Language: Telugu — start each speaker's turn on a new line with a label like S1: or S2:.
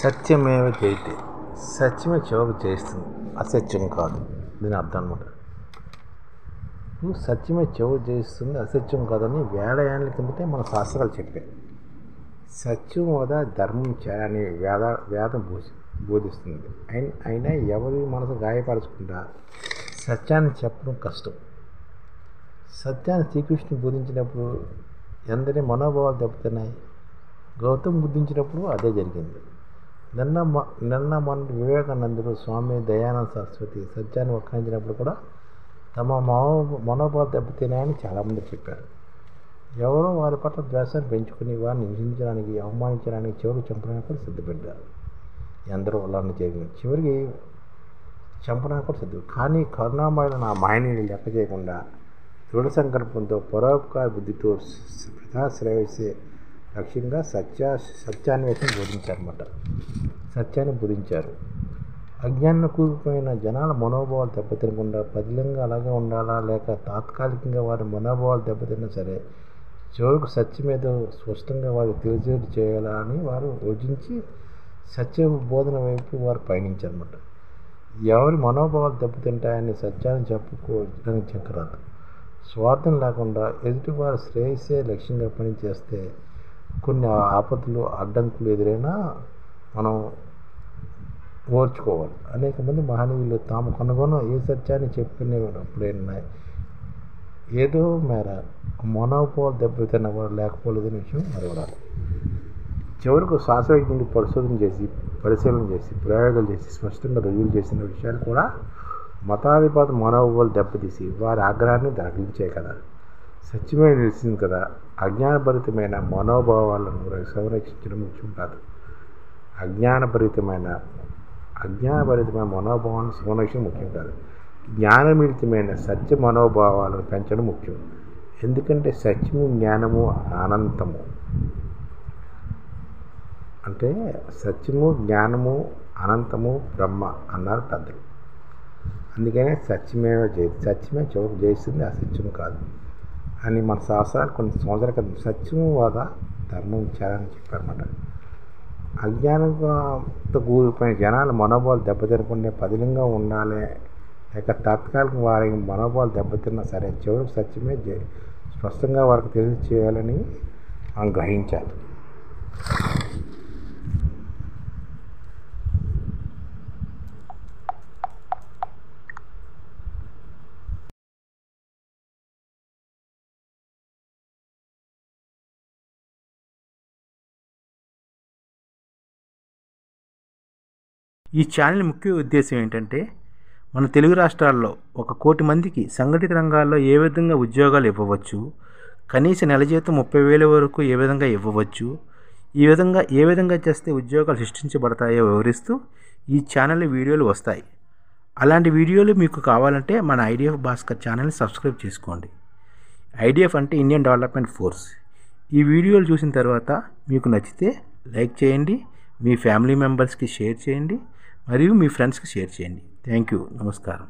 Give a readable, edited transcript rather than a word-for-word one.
S1: సత్యమేవ జయతే. సత్యమే చివరికి చేస్తుంది, అసత్యం కాదు. దీని అర్థం అనమాట. సత్యమే చివరికి చేస్తుంది, అసత్యం కాదని వేల ఏళ్ళ కిందటే మన శాస్త్రాలు చెప్పాయి. సత్యం వద ధర్మం చేయాలని వేదం బోధిస్తుంది. అయినా ఎవరి మనసు గాయపరచకుండా సత్యాన్ని చెప్పడం కష్టం. సత్యాన్ని శ్రీకృష్ణుడు బోధించినప్పుడు ఎందరి మనోభావాలు దెబ్బతిన్నాయి. గౌతమ్ బుద్ధించినప్పుడు అదే జరిగింది. నిన్న మన వివేకానందుడు, స్వామి దయానంద సరస్వతి సత్యాన్ని వక్కాయించినప్పుడు కూడా తమ మనోభావాలు దెబ్బతిన్నాయని చాలామంది చెప్పారు. ఎవరో వారి పట్ల ద్వేషాన్ని పెంచుకుని వారిని హింసించడానికి, అవమానించడానికి, చివరికి చంపడానికి కూడా సిద్ధపడ్డారు. ఎందరో వాళ్ళని జరిగింది. చివరికి చంపడానికి కూడా సిద్ధం. కానీ కరుణామయుడు నా మాయని లెక్క చేయకుండా దృఢ సంకల్పంతో, పరోపకార బుద్ధితో ప్రజాశ్రేయస్సే లక్ష్యంగా సత్యాన్వేషణ బోధించారన్నమాట. సత్యాన్ని బోధించారు. అజ్ఞానంలో కూరుకుపోయిన జనాల మనోభావాలు దెబ్బతినకుండా పదిలంగా అలాగే ఉండాలా, లేక తాత్కాలికంగా వారి మనోభావాలు దెబ్బతిన్నా సరే చివరికి సత్యమేదో స్పష్టంగా వారికి తెలిసేది చేయాలా అని వారు యోచించి సత్య బోధన వైపు వారు పయనించారన్నమాట. ఎవరి మనోభావాలు దెబ్బతింటాయని సత్యాన్ని చెప్పుకోవడానికి చక్కరాదు. స్వార్థం లేకుండా ఎదుటివారి శ్రేయస్సే లక్ష్యంగా పనిచేస్తే కొన్ని ఆపదలు, అడ్డంకులు ఎదురైనా మనం ఓర్చుకోవాలి. అనేక మంది మహనీయులు తాము కనుగొన్న ఏ సత్యాన్ని చెప్పినప్పుడైనా ఏదో మేర మనోభావాలు దెబ్బతిన్న వారు లేకపోలేదనే విషయం మరవరాలి. చివరకు శాస్త్రజ్ఞులు పరిశీలన చేసి ప్రయోగాలు చేసి స్పష్టంగా రుజువులు చేసిన విషయాలు కూడా మతాధిపత మనోభావాలు దెబ్బతీసి వారి ఆగ్రహాన్ని తగ్గించాయి కదా. సత్యమే నిలిచింది కదా. అజ్ఞానభరితమైన మనోభావాలను సంరక్షించడం ముఖ్యం కాదు. అజ్ఞానభరితమైన మనోభావాలను సంరక్షణ ముఖ్యం కాదు. జ్ఞానమిళితమైన సత్య మనోభావాలను పెంచడం ముఖ్యం. ఎందుకంటే సత్యము, జ్ఞానము అనంతము. అంటే సత్యము, జ్ఞానము అనంతము, బ్రహ్మ అన్నారు పెద్దలు. అందుకనే సత్యమేవ జయతే. సత్యమే చివరికి జయిస్తుంది, అసత్యం కాదు అని మన శాస్త్రాలు కొన్ని సంవత్సరాల క్రితం సత్యము వద ధర్మం చేయాలని చెప్పారన్నమాట. అజ్ఞానంతో కూలిపోయిన జనాల మనోభావాలు దెబ్బతినకుండా పదిలంగా ఉండాలి, లేక తాత్కాలిక వారి మనోభావాలు దెబ్బతిన్నా సరే చివరికి సత్యమే స్పష్టంగా వారికి తెలియచేయాలని మనం గ్రహించాలి.
S2: ఈ ఛానల్ ముఖ్య ఉద్దేశం ఏంటంటే మన తెలుగు రాష్ట్రాల్లో 1 కోటి మందికి సంఘటిత రంగాల్లో ఏ విధంగా ఉద్యోగాలు ఇవ్వవచ్చు, కనీస నెల జీతం 30,000 వరకు ఏ విధంగా ఇవ్వవచ్చు, ఏ విధంగా చేస్తే ఉద్యోగాలు సృష్టించబడతాయో వివరిస్తూ ఈ ఛానల్ వీడియోలు వస్తాయి. అలాంటి వీడియోలు మీకు కావాలంటే మన ఐడిఎఫ్ భాస్కర్ ఛానల్ని సబ్స్క్రైబ్ చేసుకోండి. ఐడిఎఫ్ అంటే ఇండియన్ డెవలప్మెంట్ ఫోర్స్. ఈ వీడియోలు చూసిన తర్వాత మీకు నచ్చితే లైక్ చేయండి, మీ ఫ్యామిలీ మెంబర్స్కి షేర్ చేయండి, మరియు మీ ఫ్రెండ్స్కి షేర్ చేయండి. Thank you. నమస్కారం.